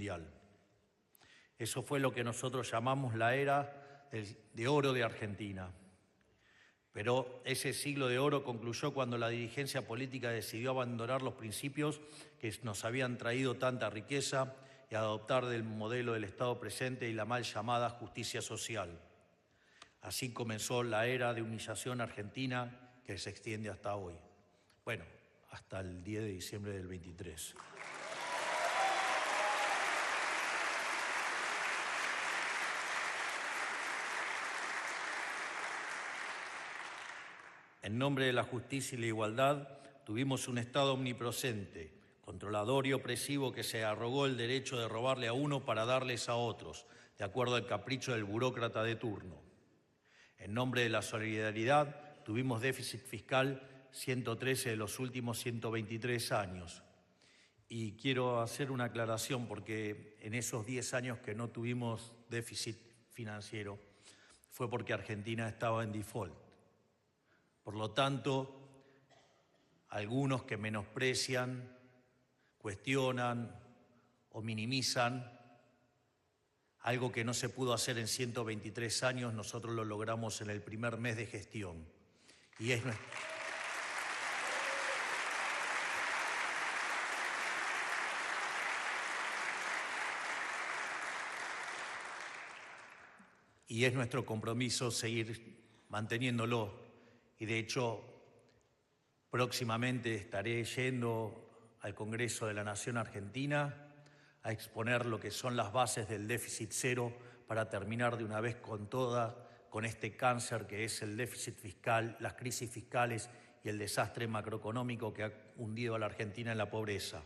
mundial. Eso fue lo que nosotros llamamos la era de oro de Argentina. Pero ese siglo de oro concluyó cuando la dirigencia política decidió abandonar los principios que nos habían traído tanta riqueza y adoptar del modelo del Estado presente y la mal llamada justicia social. Así comenzó la era de humillación argentina que se extiende hasta hoy. Bueno, hasta el 10 de diciembre del 23. En nombre de la justicia y la igualdad, tuvimos un Estado omnipresente, controlador y opresivo que se arrogó el derecho de robarle a uno para darles a otros, de acuerdo al capricho del burócrata de turno. En nombre de la solidaridad, tuvimos déficit fiscal 113 de los últimos 123 años. Y quiero hacer una aclaración porque en esos 10 años que no tuvimos déficit financiero fue porque Argentina estaba en default. Por lo tanto, algunos que menosprecian, cuestionan o minimizan algo que no se pudo hacer en 123 años, nosotros lo logramos en el primer mes de gestión. Y es nuestro compromiso seguir manteniéndolo. Y de hecho, próximamente estaré yendo al Congreso de la Nación Argentina a exponer lo que son las bases del déficit cero para terminar de una vez con este cáncer que es el déficit fiscal, las crisis fiscales y el desastre macroeconómico que ha hundido a la Argentina en la pobreza.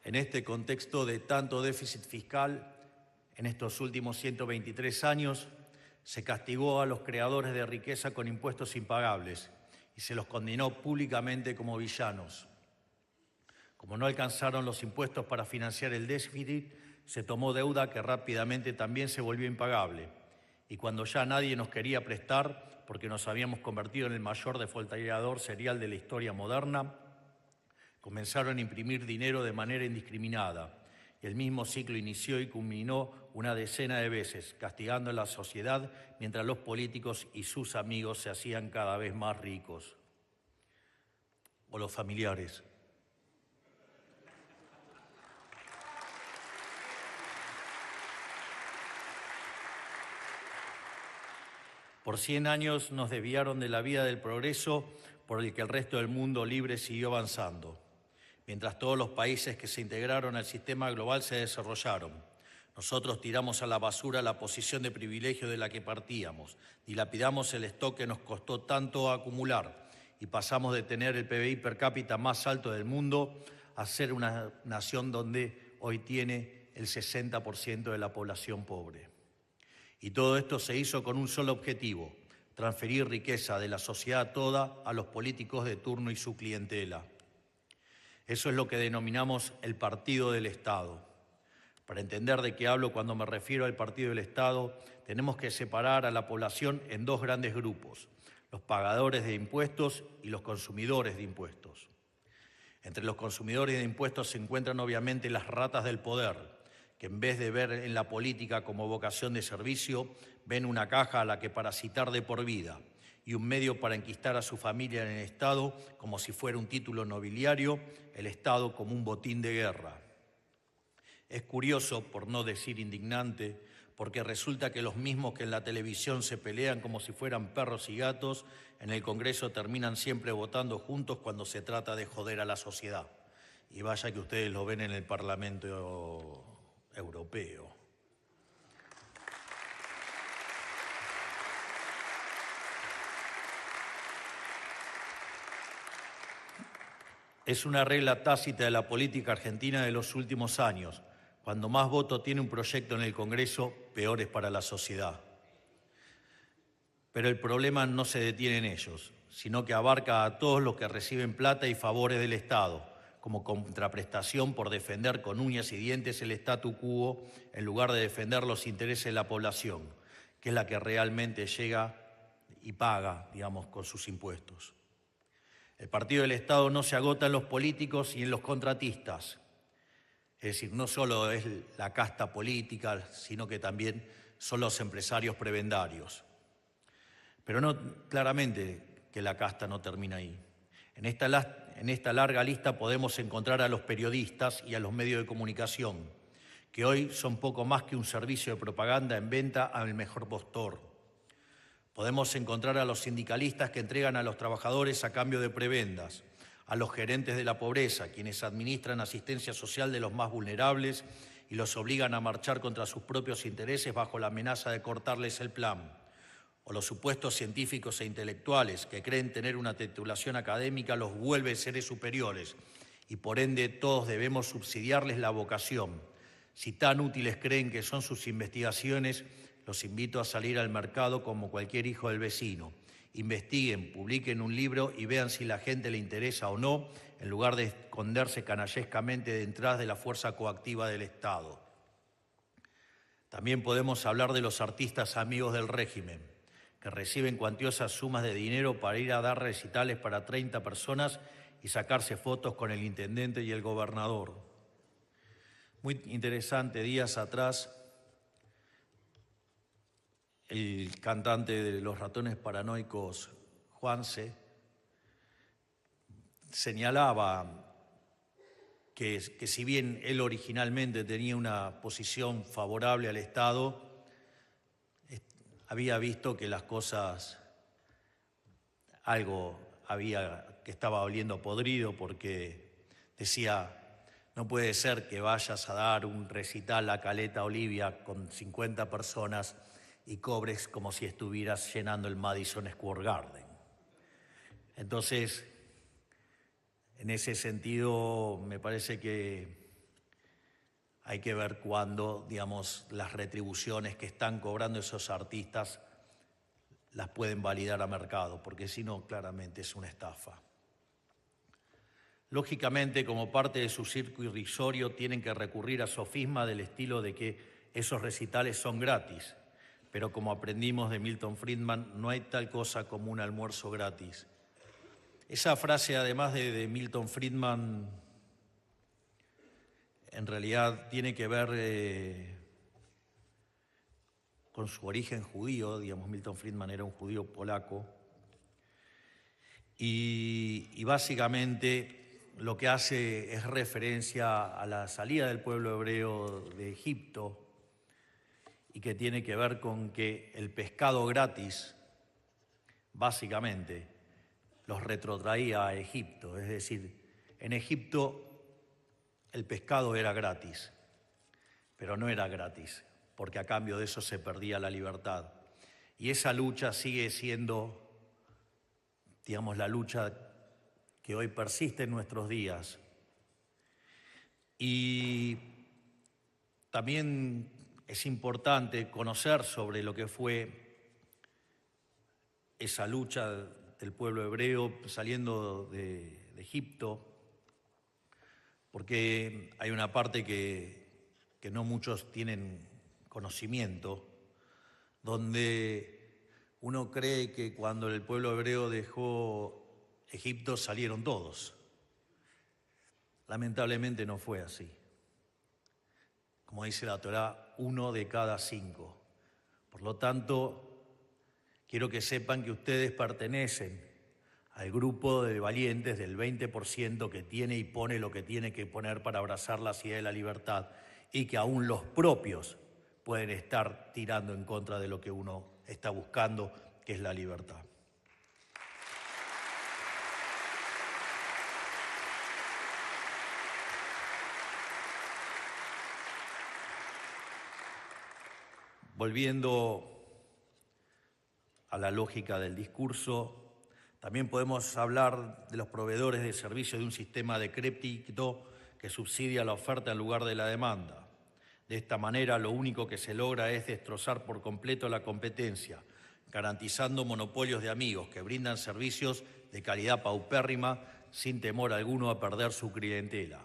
En este contexto de tanto déficit fiscal, en estos últimos 123 años, se castigó a los creadores de riqueza con impuestos impagables y se los condenó públicamente como villanos. Como no alcanzaron los impuestos para financiar el déficit, se tomó deuda que rápidamente también se volvió impagable. Y cuando ya nadie nos quería prestar, porque nos habíamos convertido en el mayor defaultador serial de la historia moderna, comenzaron a imprimir dinero de manera indiscriminada y el mismo ciclo inició y culminó una decena de veces, castigando a la sociedad mientras los políticos y sus amigos se hacían cada vez más ricos. O los familiares. Por 100 años nos desviaron de la vía del progreso por el que el resto del mundo libre siguió avanzando. Mientras todos los países que se integraron al sistema global se desarrollaron, nosotros tiramos a la basura la posición de privilegio de la que partíamos, dilapidamos el stock que nos costó tanto acumular y pasamos de tener el PBI per cápita más alto del mundo a ser una nación donde hoy tiene el 60% de la población pobre. Y todo esto se hizo con un solo objetivo: transferir riqueza de la sociedad toda a los políticos de turno y su clientela. Eso es lo que denominamos el partido del Estado. Para entender de qué hablo cuando me refiero al partido del Estado, tenemos que separar a la población en dos grandes grupos: los pagadores de impuestos y los consumidores de impuestos. Entre los consumidores de impuestos se encuentran obviamente las ratas del poder, que en vez de ver en la política como vocación de servicio, ven una caja a la que parasitar de por vida y un medio para enquistar a su familia en el Estado como si fuera un título nobiliario, el Estado como un botín de guerra. Es curioso, por no decir indignante, porque resulta que los mismos que en la televisión se pelean como si fueran perros y gatos, en el Congreso terminan siempre votando juntos cuando se trata de joder a la sociedad. Y vaya que ustedes lo ven en el Parlamento Europeo. Es una regla tácita de la política argentina de los últimos años. Cuando más voto tiene un proyecto en el Congreso, peor es para la sociedad. Pero el problema no se detiene en ellos, sino que abarca a todos los que reciben plata y favores del Estado, como contraprestación por defender con uñas y dientes el statu quo en lugar de defender los intereses de la población, que es la que realmente llega y paga, digamos, con sus impuestos. El partido del Estado no se agota en los políticos y en los contratistas. Es decir, no solo es la casta política, sino que también son los empresarios prebendarios. Pero no, claramente que la casta no termina ahí. En esta larga lista podemos encontrar a los periodistas y a los medios de comunicación, que hoy son poco más que un servicio de propaganda en venta al mejor postor. Podemos encontrar a los sindicalistas que entregan a los trabajadores a cambio de prebendas, a los gerentes de la pobreza, quienes administran asistencia social de los más vulnerables y los obligan a marchar contra sus propios intereses bajo la amenaza de cortarles el plan, o los supuestos científicos e intelectuales que creen tener una titulación académica los vuelve seres superiores y por ende todos debemos subsidiarles la vocación. Si tan útiles creen que son sus investigaciones, los invito a salir al mercado como cualquier hijo del vecino. Investiguen, publiquen un libro y vean si la gente le interesa o no, en lugar de esconderse canallescamente detrás de la fuerza coactiva del Estado. También podemos hablar de los artistas amigos del régimen, que reciben cuantiosas sumas de dinero para ir a dar recitales para 30 personas y sacarse fotos con el intendente y el gobernador. Muy interesante, días atrás, el cantante de Los Ratones Paranoicos, Juanse, señalaba que si bien él originalmente tenía una posición favorable al Estado, había visto que las cosas, algo que estaba oliendo podrido, porque decía, no puede ser que vayas a dar un recital a Caleta Olivia con 50 personas y cobres como si estuvieras llenando el Madison Square Garden. Entonces, en ese sentido, me parece que hay que ver cuándo, digamos, las retribuciones que están cobrando esos artistas las pueden validar a mercado, porque si no, claramente es una estafa. Lógicamente, como parte de su circo irrisorio, tienen que recurrir a sofismas del estilo de que esos recitales son gratis, pero como aprendimos de Milton Friedman, no hay tal cosa como un almuerzo gratis. Esa frase, además de Milton Friedman, en realidad tiene que ver con su origen judío. Digamos, Milton Friedman era un judío polaco, y básicamente lo que hace es referencia a la salida del pueblo hebreo de Egipto, y que tiene que ver con que el pescado gratis, básicamente, los retrotraía a Egipto. Es decir, en Egipto el pescado era gratis, pero no era gratis, porque a cambio de eso se perdía la libertad. Y esa lucha sigue siendo, digamos, la lucha que hoy persiste en nuestros días. Y también es importante conocer sobre lo que fue esa lucha del pueblo hebreo saliendo de Egipto, porque hay una parte que no muchos tienen conocimiento, donde uno cree que cuando el pueblo hebreo dejó Egipto salieron todos. Lamentablemente no fue así. Como dice la Torá, 1 de cada 5. Por lo tanto, quiero que sepan que ustedes pertenecen al grupo de valientes del 20% que tiene y pone lo que tiene que poner para abrazar la idea de la libertad, y que aún los propios pueden estar tirando en contra de lo que uno está buscando, que es la libertad. Volviendo a la lógica del discurso, también podemos hablar de los proveedores de servicios de un sistema decrépito que subsidia la oferta en lugar de la demanda. De esta manera, lo único que se logra es destrozar por completo la competencia, garantizando monopolios de amigos que brindan servicios de calidad paupérrima sin temor alguno a perder su clientela.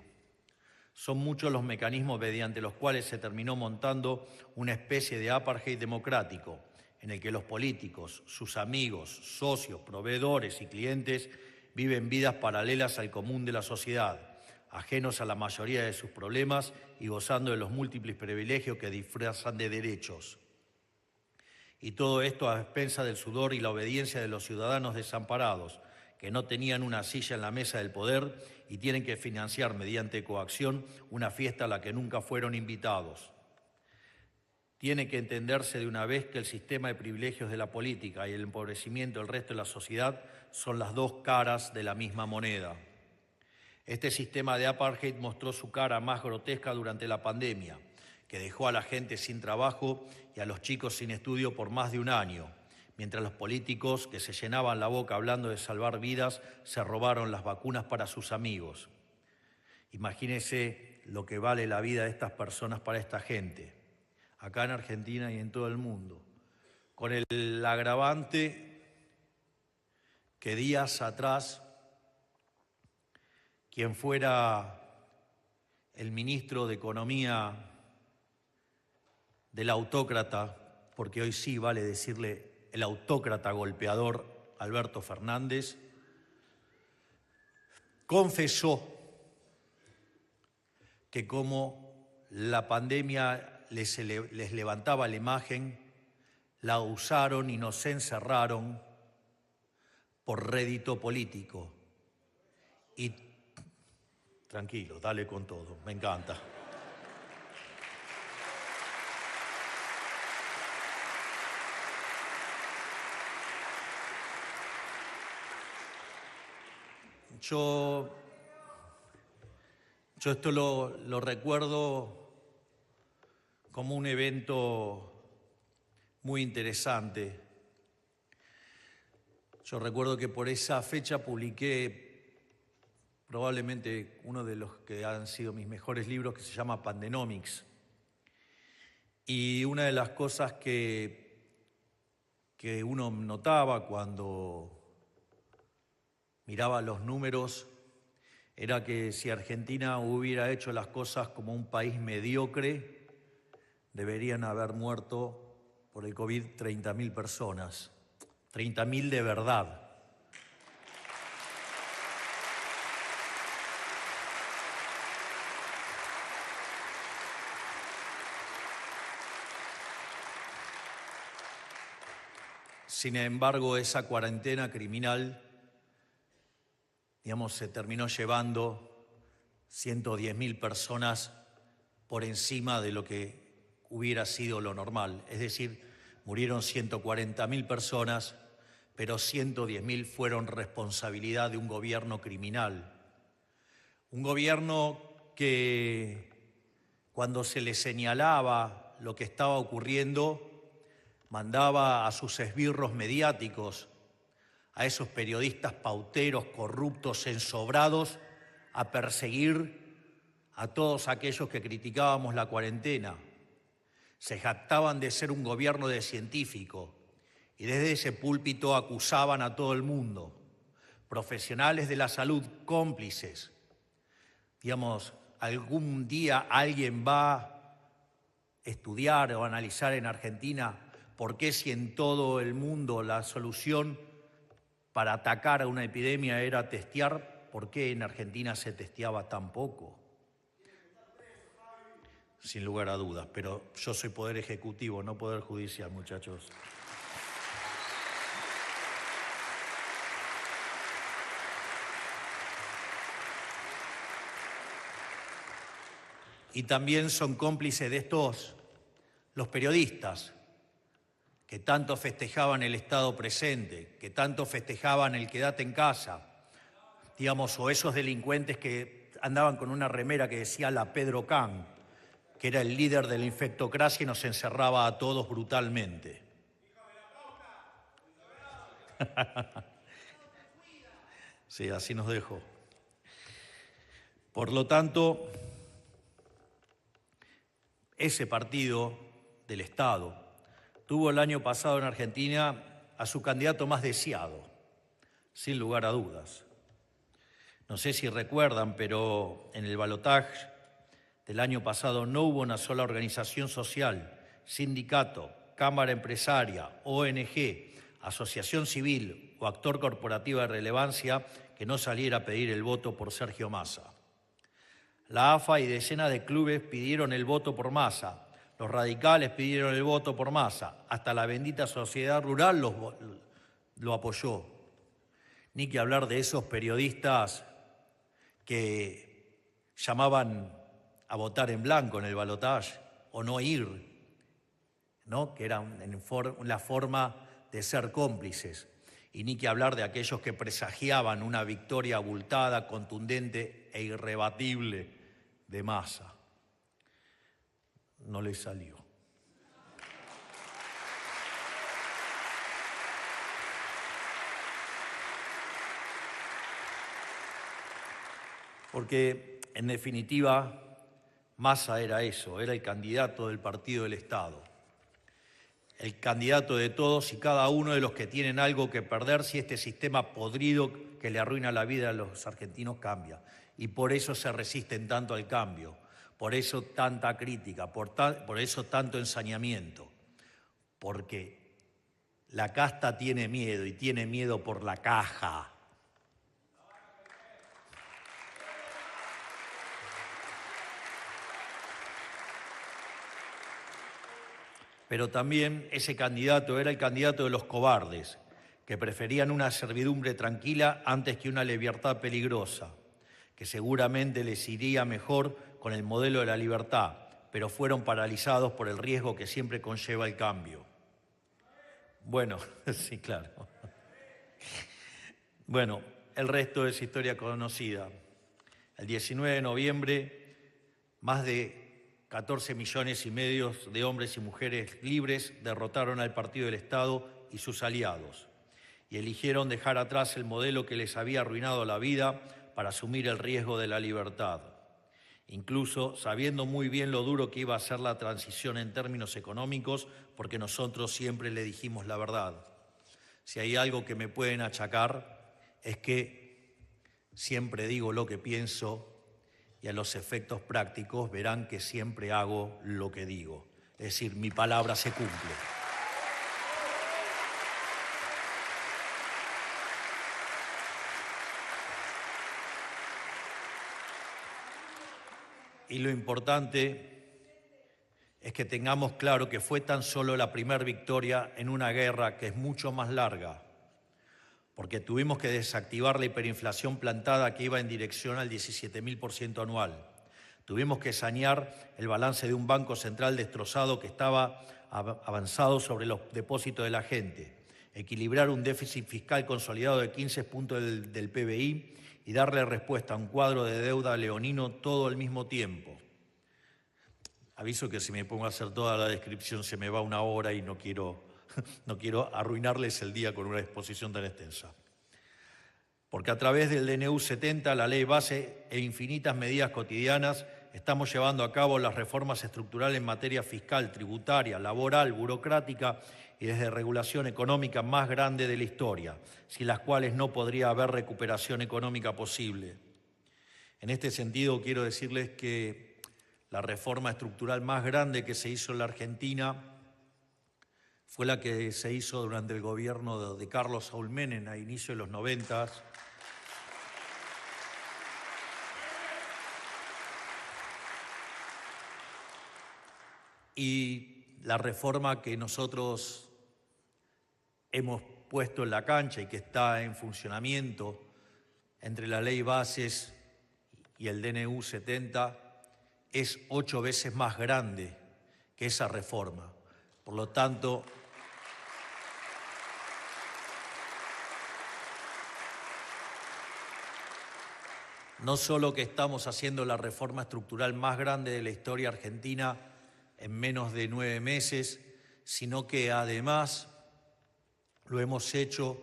Son muchos los mecanismos mediante los cuales se terminó montando una especie de apartheid democrático, en el que los políticos, sus amigos, socios, proveedores y clientes viven vidas paralelas al común de la sociedad, ajenos a la mayoría de sus problemas y gozando de los múltiples privilegios que disfrazan de derechos. Y todo esto a expensas del sudor y la obediencia de los ciudadanos desamparados, que no tenían una silla en la mesa del poder y tienen que financiar mediante coacción una fiesta a la que nunca fueron invitados. Tiene que entenderse de una vez que el sistema de privilegios de la política y el empobrecimiento del resto de la sociedad son las dos caras de la misma moneda. Este sistema de apartheid mostró su cara más grotesca durante la pandemia, que dejó a la gente sin trabajo y a los chicos sin estudio por más de un año, mientras los políticos que se llenaban la boca hablando de salvar vidas se robaron las vacunas para sus amigos. Imagínense lo que vale la vida de estas personas para esta gente, acá en Argentina y en todo el mundo, con el agravante que días atrás quien fuera el ministro de Economía del autócrata, porque hoy sí vale decirle el autócrata golpeador Alberto Fernández, confesó que como la pandemia les levantaba la imagen, la usaron y nos encerraron por rédito político. Y tranquilo, dale con todo, me encanta. Yo esto lo recuerdo como un evento muy interesante. Yo recuerdo que por esa fecha publiqué probablemente uno de los que han sido mis mejores libros, que se llama Pandenomics. Y una de las cosas que uno notaba cuando miraba los números era que si Argentina hubiera hecho las cosas como un país mediocre, deberían haber muerto por el COVID 30.000 personas, 30.000 de verdad. Sin embargo, esa cuarentena criminal, digamos, se terminó llevando 110.000 personas por encima de lo que hubiera sido lo normal. Es decir, murieron 140.000 personas, pero 110.000 fueron responsabilidad de un gobierno criminal. Un gobierno que, cuando se le señalaba lo que estaba ocurriendo, mandaba a sus esbirros mediáticos, a esos periodistas pauteros, corruptos, ensobrados, a perseguir a todos aquellos que criticábamos la cuarentena. Se jactaban de ser un gobierno de científico y desde ese púlpito acusaban a todo el mundo, profesionales de la salud cómplices. Digamos, algún día alguien va a estudiar o analizar en Argentina por qué, si en todo el mundo la solución para atacar a una epidemia era testear, ¿por qué en Argentina se testeaba tan poco? Sin lugar a dudas, pero yo soy poder ejecutivo, no poder judicial, muchachos. Y también son cómplices de estos los periodistas, que tanto festejaban el Estado presente, que tanto festejaban el quédate en casa, digamos, o esos delincuentes que andaban con una remera que decía la Pedro Can, que era el líder de la infectocracia y nos encerraba a todos brutalmente. Sí, así nos dejó. Por lo tanto, ese partido del Estado tuvo el año pasado en Argentina a su candidato más deseado, sin lugar a dudas. No sé si recuerdan, pero en el balotaje del año pasado no hubo una sola organización social, sindicato, cámara empresaria, ONG, asociación civil o actor corporativo de relevancia que no saliera a pedir el voto por Sergio Massa. La AFA y decenas de clubes pidieron el voto por Massa, los radicales pidieron el voto por Massa, hasta la bendita sociedad rural lo apoyó. Ni que hablar de esos periodistas que llamaban a votar en blanco en el balotaje o no ir, ¿no? Que era la forma de ser cómplices. Y ni que hablar de aquellos que presagiaban una victoria abultada, contundente e irrebatible de Massa. No les salió. Porque, en definitiva, Massa era eso, era el candidato del Partido del Estado. El candidato de todos y cada uno de los que tienen algo que perder si este sistema podrido que le arruina la vida a los argentinos cambia. Y por eso se resisten tanto al cambio, por eso tanta crítica, por eso tanto ensañamiento. Porque la casta tiene miedo y tiene miedo por la caja. Pero también ese candidato era el candidato de los cobardes, que preferían una servidumbre tranquila antes que una libertad peligrosa, que seguramente les iría mejor con el modelo de la libertad, pero fueron paralizados por el riesgo que siempre conlleva el cambio. Bueno, sí, claro. Bueno, el resto es historia conocida. El 19 de noviembre, más de 14,5 millones de hombres y mujeres libres derrotaron al Partido del Estado y sus aliados y eligieron dejar atrás el modelo que les había arruinado la vida para asumir el riesgo de la libertad, incluso sabiendo muy bien lo duro que iba a ser la transición en términos económicos, porque nosotros siempre le dijimos la verdad. Si hay algo que me pueden achacar es que siempre digo lo que pienso y a los efectos prácticos verán que siempre hago lo que digo. Es decir, mi palabra se cumple. Y lo importante es que tengamos claro que fue tan solo la primera victoria en una guerra que es mucho más larga, porque tuvimos que desactivar la hiperinflación plantada que iba en dirección al 17.000% anual. Tuvimos que sanear el balance de un banco central destrozado que estaba avanzado sobre los depósitos de la gente, equilibrar un déficit fiscal consolidado de 15 puntos del PBI y darle respuesta a un cuadro de deuda leonino todo al mismo tiempo. Aviso que si me pongo a hacer toda la descripción se me va una hora y no quiero arruinarles el día con una exposición tan extensa. Porque a través del DNU 70, la ley base e infinitas medidas cotidianas, estamos llevando a cabo las reformas estructurales en materia fiscal, tributaria, laboral, burocrática y desde regulación económica más grande de la historia, sin las cuales no podría haber recuperación económica posible. En este sentido, quiero decirles que la reforma estructural más grande que se hizo en la Argentina fue la que se hizo durante el gobierno de Carlos Saúl Menem a inicios de los 90. Y la reforma que nosotros hemos puesto en la cancha y que está en funcionamiento entre la ley bases y el DNU 70 es 8 veces más grande que esa reforma. Por lo tanto, no solo que estamos haciendo la reforma estructural más grande de la historia argentina en menos de 9 meses, sino que además lo hemos hecho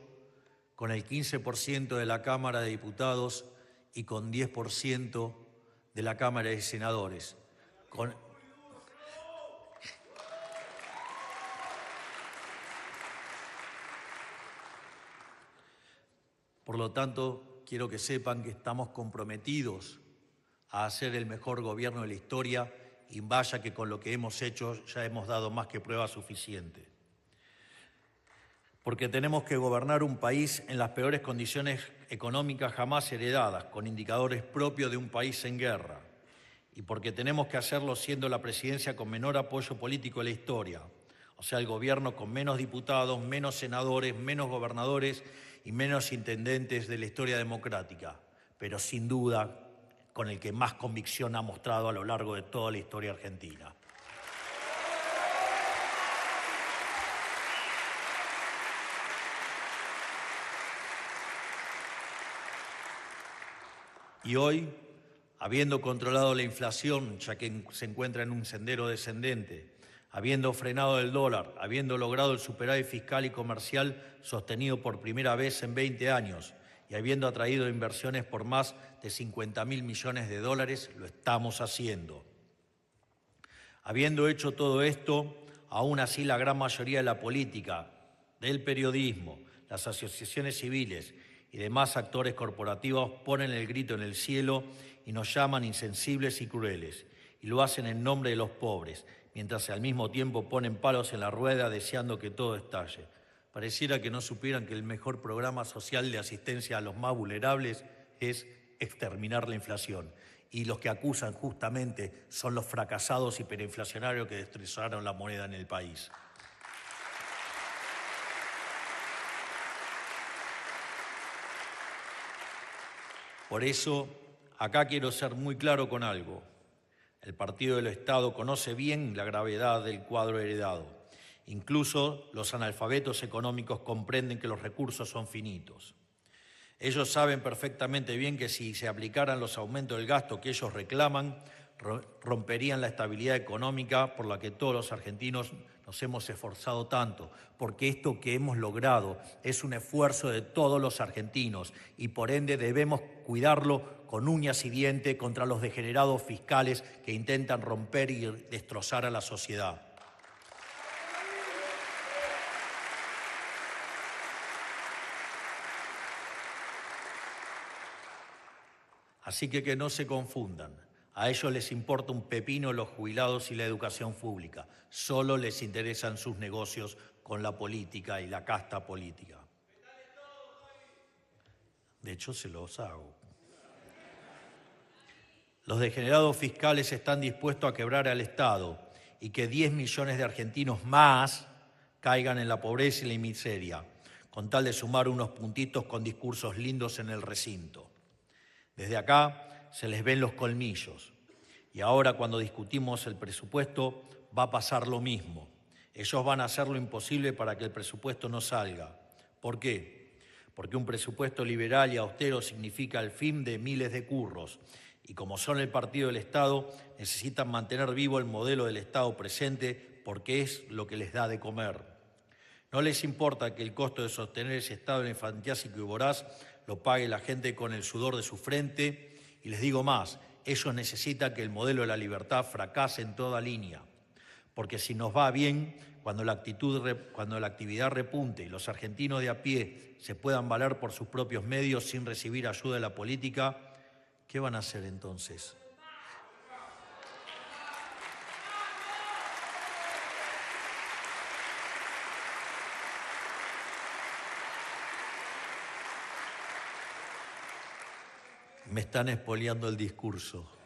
con el 15% de la Cámara de Diputados y con 10% de la Cámara de Senadores. Por lo tanto, quiero que sepan que estamos comprometidos a hacer el mejor gobierno de la historia y vaya que con lo que hemos hecho ya hemos dado más que prueba suficiente. porque tenemos que gobernar un país en las peores condiciones económicas jamás heredadas, con indicadores propios de un país en guerra, y porque tenemos que hacerlo siendo la presidencia con menor apoyo político de la historia, o sea, el gobierno con menos diputados, menos senadores, menos gobernadores y menos intendentes de la historia democrática, pero sin duda con el que más convicción ha mostrado a lo largo de toda la historia argentina. Y hoy, habiendo controlado la inflación, ya que se encuentra en un sendero descendente, habiendo frenado el dólar, habiendo logrado el superávit fiscal y comercial sostenido por primera vez en 20 años y habiendo atraído inversiones por más de 50.000 millones de dólares, lo estamos haciendo. Habiendo hecho todo esto, aún así la gran mayoría de la política, del periodismo, las asociaciones civiles y demás actores corporativos ponen el grito en el cielo y nos llaman insensibles y crueles, y lo hacen en nombre de los pobres, mientras al mismo tiempo ponen palos en la rueda deseando que todo estalle. Pareciera que no supieran que el mejor programa social de asistencia a los más vulnerables es exterminar la inflación. Y los que acusan justamente son los fracasados hiperinflacionarios que destrozaron la moneda en el país. Por eso, acá quiero ser muy claro con algo. El Partido del Estado conoce bien la gravedad del cuadro heredado. Incluso los analfabetos económicos comprenden que los recursos son finitos. Ellos saben perfectamente bien que si se aplicaran los aumentos del gasto que ellos reclaman, romperían la estabilidad económica por la que todos los argentinos nos hemos esforzado tanto, porque esto que hemos logrado es un esfuerzo de todos los argentinos y por ende debemos cuidarlo con uñas y dientes contra los degenerados fiscales que intentan romper y destrozar a la sociedad. Así que no se confundan. A ellos les importa un pepino los jubilados y la educación pública. Solo les interesan sus negocios con la política y la casta política. De hecho, se los hago. Los degenerados fiscales están dispuestos a quebrar al Estado y que 10 millones de argentinos más caigan en la pobreza y la miseria, con tal de sumar unos puntitos con discursos lindos en el recinto. Desde acá se les ven los colmillos. Y ahora cuando discutimos el presupuesto va a pasar lo mismo. Ellos van a hacer lo imposible para que el presupuesto no salga. ¿Por qué? Porque un presupuesto liberal y austero significa el fin de miles de curros. Y como son el partido del Estado, necesitan mantener vivo el modelo del Estado presente porque es lo que les da de comer. No les importa que el costo de sostener ese Estado infantiásico y voraz lo pague la gente con el sudor de su frente. Y les digo más, ellos necesitan que el modelo de la libertad fracase en toda línea. Porque si nos va bien, cuando la actividad repunte y los argentinos de a pie se puedan valer por sus propios medios sin recibir ayuda de la política, ¿qué van a hacer entonces? Me están espoleando el discurso.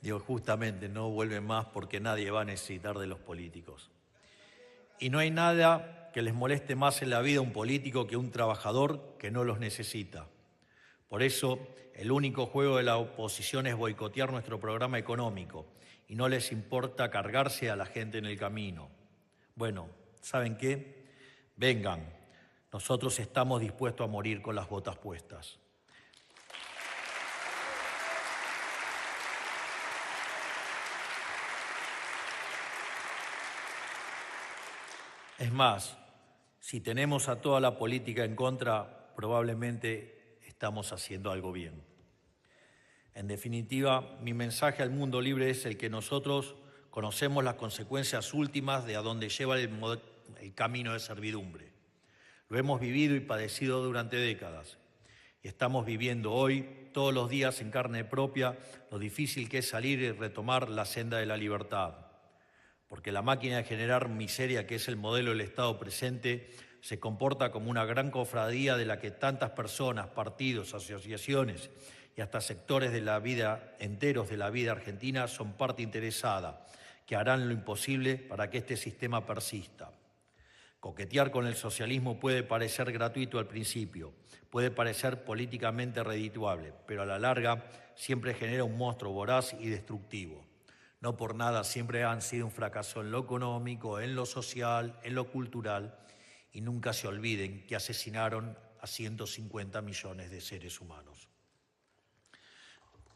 Digo, justamente no vuelven más porque nadie va a necesitar de los políticos. Y no hay nada que les moleste más en la vida a un político que un trabajador que no los necesita. Por eso, el único juego de la oposición es boicotear nuestro programa económico y no les importa cargarse a la gente en el camino. Bueno, ¿saben qué? Vengan. Nosotros estamos dispuestos a morir con las botas puestas. Es más, si tenemos a toda la política en contra, probablemente estamos haciendo algo bien. En definitiva, mi mensaje al mundo libre es el que nosotros conocemos las consecuencias últimas de a dónde lleva el camino de servidumbre. Lo hemos vivido y padecido durante décadas y estamos viviendo hoy, todos los días en carne propia, lo difícil que es salir y retomar la senda de la libertad. porque la máquina de generar miseria que es el modelo del Estado presente se comporta como una gran cofradía de la que tantas personas, partidos, asociaciones y hasta sectores de la vida, enteros de la vida argentina, son parte interesada, que harán lo imposible para que este sistema persista. Coquetear con el socialismo puede parecer gratuito al principio, puede parecer políticamente redituable, pero a la larga siempre genera un monstruo voraz y destructivo. No por nada siempre han sido un fracaso en lo económico, en lo social, en lo cultural, y nunca se olviden que asesinaron a 150 millones de seres humanos.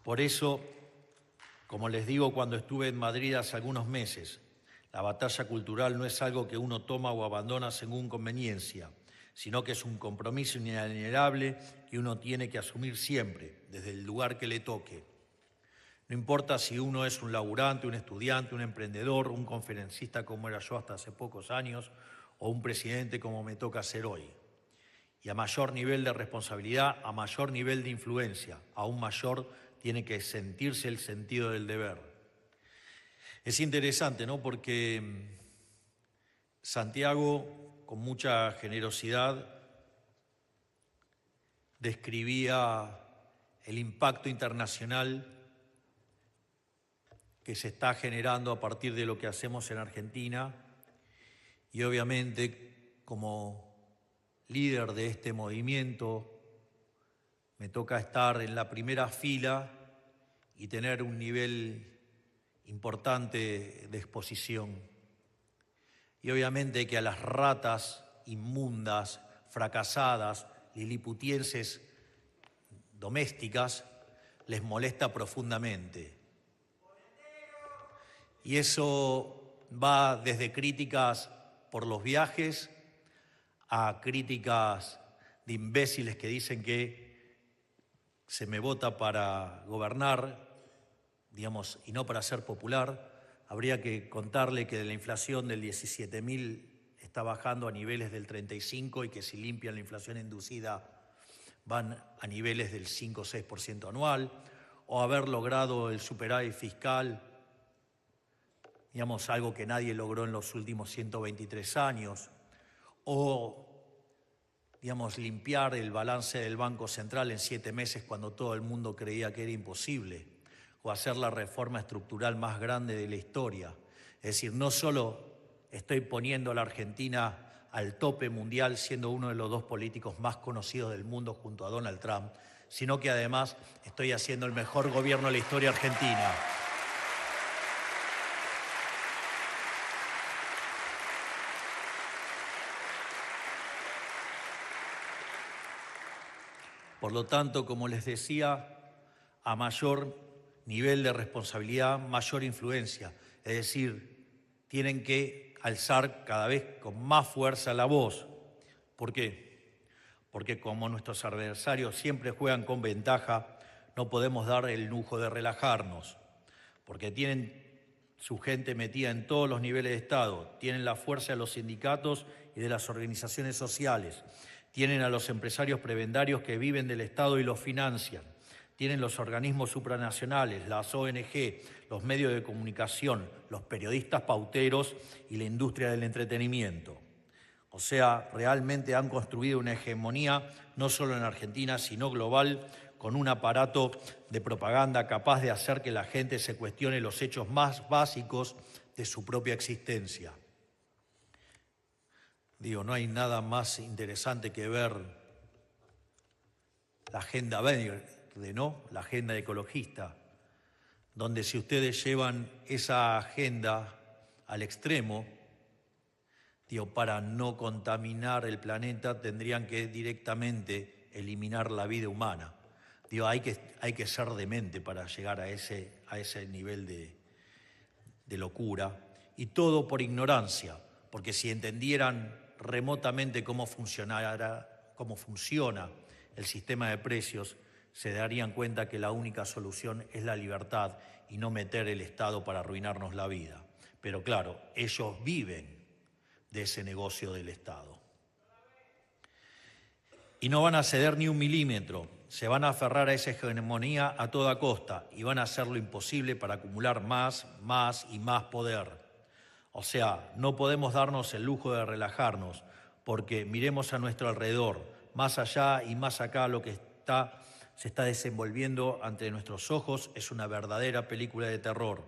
Por eso, como les digo cuando estuve en Madrid hace algunos meses, la batalla cultural no es algo que uno toma o abandona según conveniencia, sino que es un compromiso inalienable que uno tiene que asumir siempre, desde el lugar que le toque. No importa si uno es un laburante, un estudiante, un emprendedor, un conferencista como era yo hasta hace pocos años, o un presidente como me toca ser hoy. Y a mayor nivel de responsabilidad, a mayor nivel de influencia, aún mayor tiene que sentirse el sentido del deber. Es interesante, ¿no? Porque Santiago, con mucha generosidad, describía el impacto internacional que se está generando a partir de lo que hacemos en Argentina y obviamente como líder de este movimiento me toca estar en la primera fila y tener un nivel importante de exposición. Y obviamente que a las ratas inmundas, fracasadas, liliputienses domésticas les molesta profundamente. Y eso va desde críticas por los viajes a críticas de imbéciles que dicen que se me vota para gobernar, digamos, y no para ser popular. Habría que contarle que la inflación del 17.000 está bajando a niveles del 35 y que si limpian la inflación inducida van a niveles del 5 o 6% anual, o haber logrado el superávit fiscal, digamos, algo que nadie logró en los últimos 123 años, o, digamos, limpiar el balance del Banco Central en 7 meses cuando todo el mundo creía que era imposible, o hacer la reforma estructural más grande de la historia. Es decir, no solo estoy poniendo a la Argentina al tope mundial, siendo uno de los 2 políticos más conocidos del mundo junto a Donald Trump, sino que además estoy haciendo el mejor gobierno de la historia argentina. Por lo tanto, como les decía, a mayor nivel de responsabilidad, mayor influencia. Es decir, tienen que alzar cada vez con más fuerza la voz. ¿Por qué? Porque como nuestros adversarios siempre juegan con ventaja, no podemos dar el lujo de relajarnos. Porque tienen su gente metida en todos los niveles de Estado, tienen la fuerza de los sindicatos y de las organizaciones sociales, tienen a los empresarios prebendarios que viven del Estado y los financian, tienen los organismos supranacionales, las ONG, los medios de comunicación, los periodistas pauteros y la industria del entretenimiento. O sea, realmente han construido una hegemonía no solo en Argentina, sino global, con un aparato de propaganda capaz de hacer que la gente se cuestione los hechos más básicos de su propia existencia. Digo, no hay nada más interesante que ver la agenda verde, ¿no? La agenda ecologista, donde si ustedes llevan esa agenda al extremo, digo, para no contaminar el planeta tendrían que directamente eliminar la vida humana. Digo, hay que ser demente para llegar a ese nivel de locura, y todo por ignorancia, porque si entendieran remotamente cómo funciona el sistema de precios, se darían cuenta que la única solución es la libertad y no meter el Estado para arruinarnos la vida. Pero claro, ellos viven de ese negocio del Estado. Y no van a ceder ni un milímetro, se van a aferrar a esa hegemonía a toda costa y van a hacer lo imposible para acumular más y más poder. O sea, no podemos darnos el lujo de relajarnos, porque miremos a nuestro alrededor, más allá y más acá, lo que se está desenvolviendo ante nuestros ojos es una verdadera película de terror.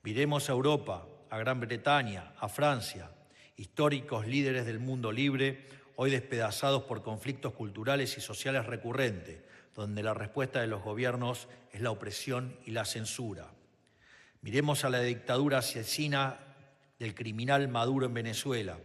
Miremos a Europa, a Gran Bretaña, a Francia, históricos líderes del mundo libre, hoy despedazados por conflictos culturales y sociales recurrentes, donde la respuesta de los gobiernos es la opresión y la censura. Miremos a la dictadura asesina del criminal Maduro en Venezuela,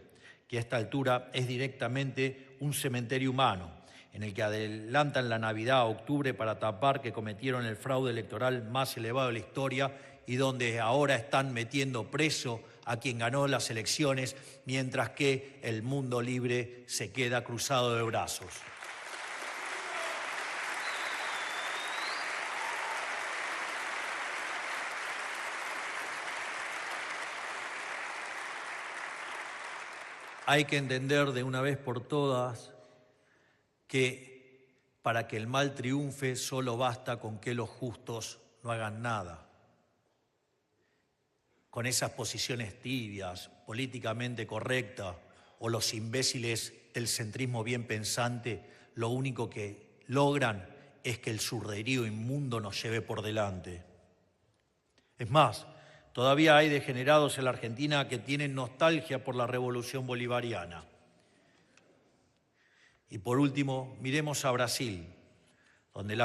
que a esta altura es directamente un cementerio humano, en el que adelantan la Navidad a octubre para tapar que cometieron el fraude electoral más elevado de la historia y donde ahora están metiendo preso a quien ganó las elecciones, mientras que el mundo libre se queda cruzado de brazos. Hay que entender de una vez por todas que para que el mal triunfe solo basta con que los justos no hagan nada. Con esas posiciones tibias, políticamente correctas, o los imbéciles del centrismo bien pensante, lo único que logran es que el zurderío inmundo nos lleve por delante. Es más, todavía hay degenerados en la Argentina que tienen nostalgia por la revolución bolivariana. Y por último, miremos a Brasil, donde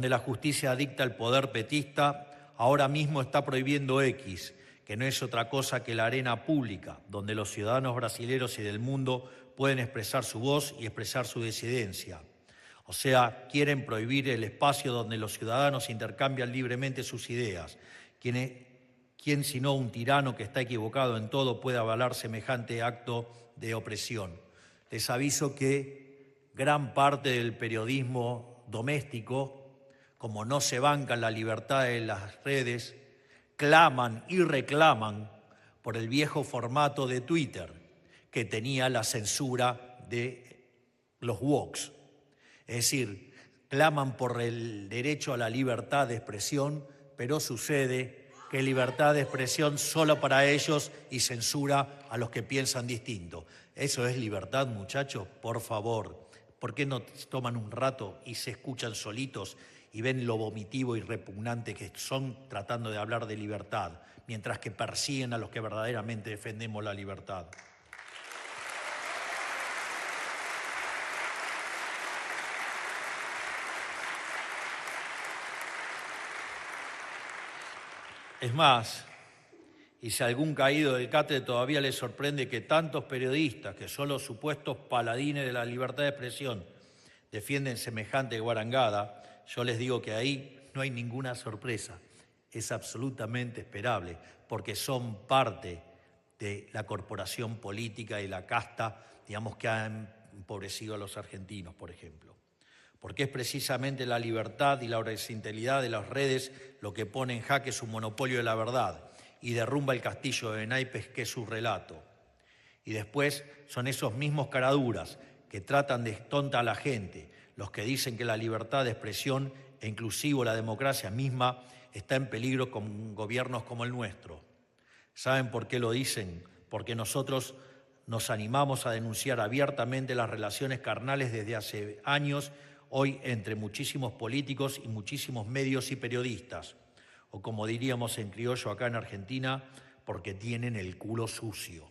la justicia dicta el poder petista, ahora mismo está prohibiendo X, que no es otra cosa que la arena pública, donde los ciudadanos brasileños y del mundo pueden expresar su voz y expresar su disidencia. O sea, quieren prohibir el espacio donde los ciudadanos intercambian libremente sus ideas. ¿Quién sino un tirano que está equivocado en todo puede avalar semejante acto de opresión? Les aviso que gran parte del periodismo doméstico, como no se bancan la libertad de las redes, claman y reclaman por el viejo formato de Twitter, que tenía la censura de los woks. Es decir, claman por el derecho a la libertad de expresión, pero sucede que libertad de expresión solo para ellos y censura a los que piensan distinto. ¿Eso es libertad, muchachos? Por favor, ¿por qué no toman un rato y se escuchan solitos y ven lo vomitivo y repugnante que son tratando de hablar de libertad, mientras que persiguen a los que verdaderamente defendemos la libertad? Es más, y si a algún caído del catre todavía le sorprende que tantos periodistas, que son los supuestos paladines de la libertad de expresión, defienden semejante guarangada, yo les digo que ahí no hay ninguna sorpresa. Es absolutamente esperable, porque son parte de la corporación política y la casta, digamos, que ha empobrecido a los argentinos, por ejemplo. Porque es precisamente la libertad y la horizontalidad de las redes lo que pone en jaque su monopolio de la verdad y derrumba el castillo de naipes que es su relato. Y después son esos mismos caraduras que tratan de tonta a la gente, los que dicen que la libertad de expresión e inclusive la democracia misma está en peligro con gobiernos como el nuestro. ¿Saben por qué lo dicen? Porque nosotros nos animamos a denunciar abiertamente las relaciones carnales desde hace años, hoy entre muchísimos políticos y muchísimos medios y periodistas, o como diríamos en criollo acá en Argentina, porque tienen el culo sucio.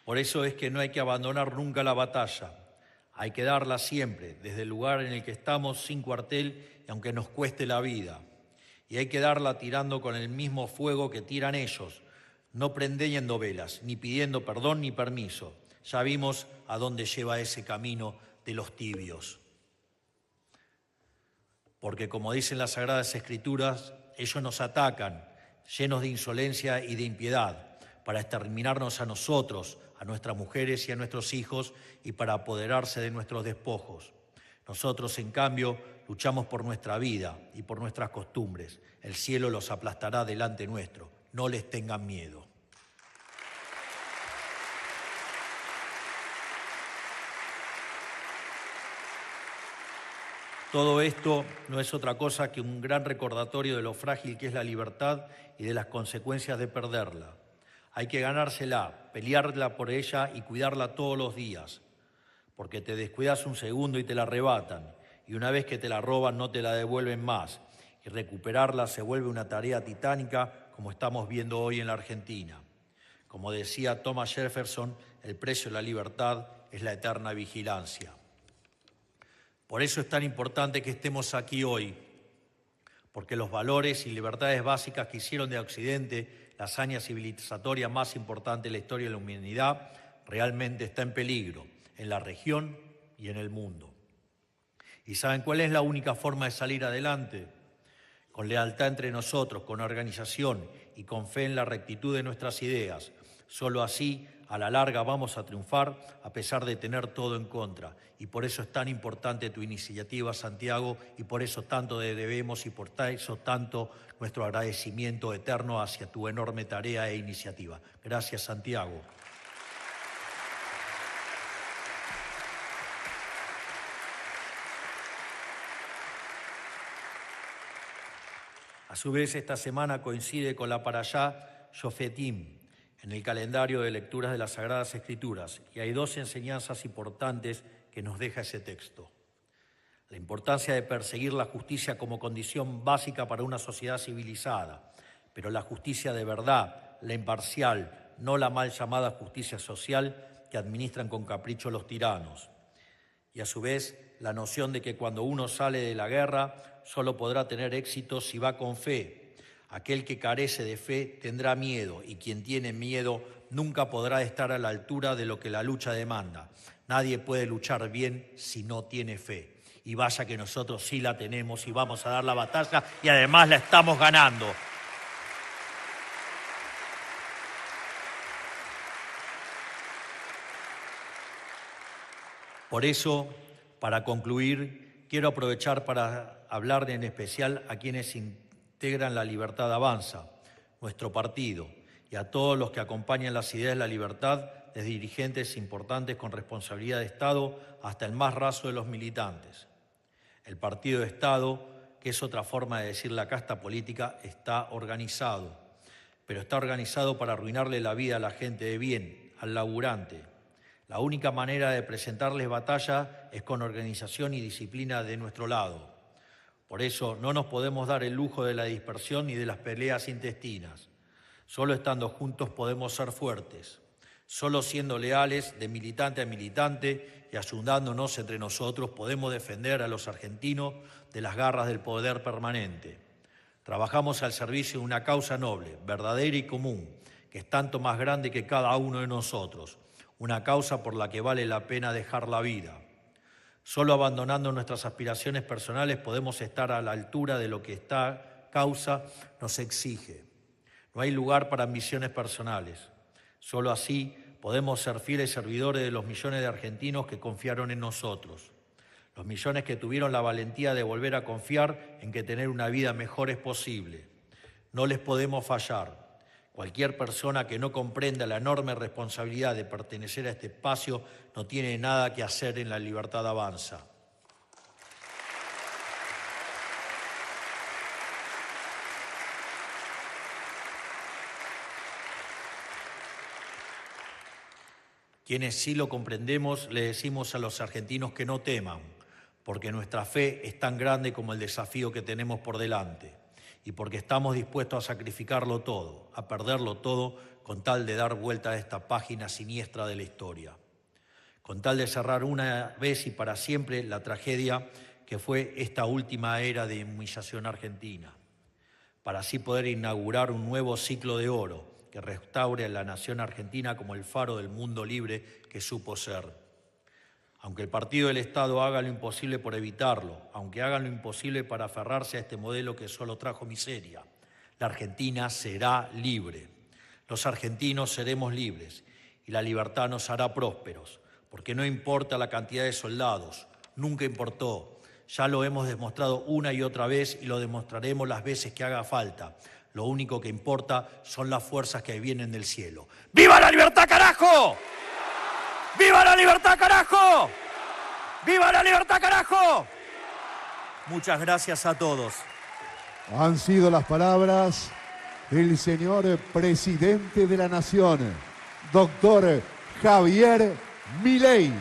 Por eso es que no hay que abandonar nunca la batalla, hay que darla siempre, desde el lugar en el que estamos, sin cuartel, y aunque nos cueste la vida. Y hay que darla tirando con el mismo fuego que tiran ellos, no prendiendo velas, ni pidiendo perdón ni permiso. Ya vimos a dónde lleva ese camino de los tibios. Porque como dicen las Sagradas Escrituras, ellos nos atacan, llenos de insolencia y de impiedad, para exterminarnos a nosotros, a nuestras mujeres y a nuestros hijos, y para apoderarse de nuestros despojos. Nosotros, en cambio, luchamos por nuestra vida y por nuestras costumbres. El cielo los aplastará delante nuestro. No les tengan miedo. Todo esto no es otra cosa que un gran recordatorio de lo frágil que es la libertad y de las consecuencias de perderla. Hay que ganársela, pelearla por ella y cuidarla todos los días, porque te descuidas un segundo y te la arrebatan, y una vez que te la roban no te la devuelven más, y recuperarla se vuelve una tarea titánica como estamos viendo hoy en la Argentina. Como decía Thomas Jefferson, el precio de la libertad es la eterna vigilancia. Por eso es tan importante que estemos aquí hoy, porque los valores y libertades básicas que hicieron de Occidente la hazaña civilizatoria más importante de la historia de la humanidad realmente está en peligro, en la región y en el mundo. ¿Y saben cuál es la única forma de salir adelante? Con lealtad entre nosotros, con organización y con fe en la rectitud de nuestras ideas. Solo así, a la larga, vamos a triunfar a pesar de tener todo en contra. Y por eso es tan importante tu iniciativa, Santiago, y por eso tanto te debemos y por eso tanto nuestro agradecimiento eterno hacia tu enorme tarea e iniciativa. Gracias, Santiago. A su vez, esta semana coincide con la Parashá Shofetim, en el calendario de lecturas de las Sagradas Escrituras, y hay dos enseñanzas importantes que nos deja ese texto. La importancia de perseguir la justicia como condición básica para una sociedad civilizada, pero la justicia de verdad, la imparcial, no la mal llamada justicia social que administran con capricho los tiranos. Y a su vez, la noción de que cuando uno sale de la guerra solo podrá tener éxito si va con fe. Aquel que carece de fe tendrá miedo y quien tiene miedo nunca podrá estar a la altura de lo que la lucha demanda. Nadie puede luchar bien si no tiene fe. Y vaya que nosotros sí la tenemos y vamos a dar la batalla y además la estamos ganando. Por eso, para concluir, quiero aprovechar para hablar en especial a quienes integran La Libertad Avanza, nuestro partido, y a todos los que acompañan las ideas de la libertad, desde dirigentes importantes con responsabilidad de Estado hasta el más raso de los militantes. El partido de Estado, que es otra forma de decir la casta política, está organizado, pero está organizado para arruinarle la vida a la gente de bien, al laburante. La única manera de presentarles batalla es con organización y disciplina de nuestro lado. Por eso no nos podemos dar el lujo de la dispersión ni de las peleas intestinas. Solo estando juntos podemos ser fuertes. Solo siendo leales de militante a militante y ayudándonos entre nosotros podemos defender a los argentinos de las garras del poder permanente. Trabajamos al servicio de una causa noble, verdadera y común, que es tanto más grande que cada uno de nosotros. Una causa por la que vale la pena dejar la vida. Solo abandonando nuestras aspiraciones personales podemos estar a la altura de lo que esta causa nos exige. No hay lugar para ambiciones personales. Solo así podemos ser fieles servidores de los millones de argentinos que confiaron en nosotros. Los millones que tuvieron la valentía de volver a confiar en que tener una vida mejor es posible. No les podemos fallar. Cualquier persona que no comprenda la enorme responsabilidad de pertenecer a este espacio no tiene nada que hacer en La Libertad Avanza. Quienes sí lo comprendemos, le decimos a los argentinos que no teman, porque nuestra fe es tan grande como el desafío que tenemos por delante. Y porque estamos dispuestos a sacrificarlo todo, a perderlo todo, con tal de dar vuelta a esta página siniestra de la historia. Con tal de cerrar una vez y para siempre la tragedia que fue esta última era de humillación argentina. Para así poder inaugurar un nuevo ciclo de oro que restaure a la nación argentina como el faro del mundo libre que supo ser. Aunque el partido del Estado haga lo imposible por evitarlo, aunque hagan lo imposible para aferrarse a este modelo que solo trajo miseria, la Argentina será libre. Los argentinos seremos libres y la libertad nos hará prósperos, porque no importa la cantidad de soldados, nunca importó. Ya lo hemos demostrado una y otra vez y lo demostraremos las veces que haga falta. Lo único que importa son las fuerzas que vienen del cielo. ¡Viva la libertad, carajo! ¡Viva la libertad, carajo! ¡Viva la libertad, carajo! Muchas gracias a todos. Han sido las palabras del señor presidente de la Nación, doctor Javier Milei.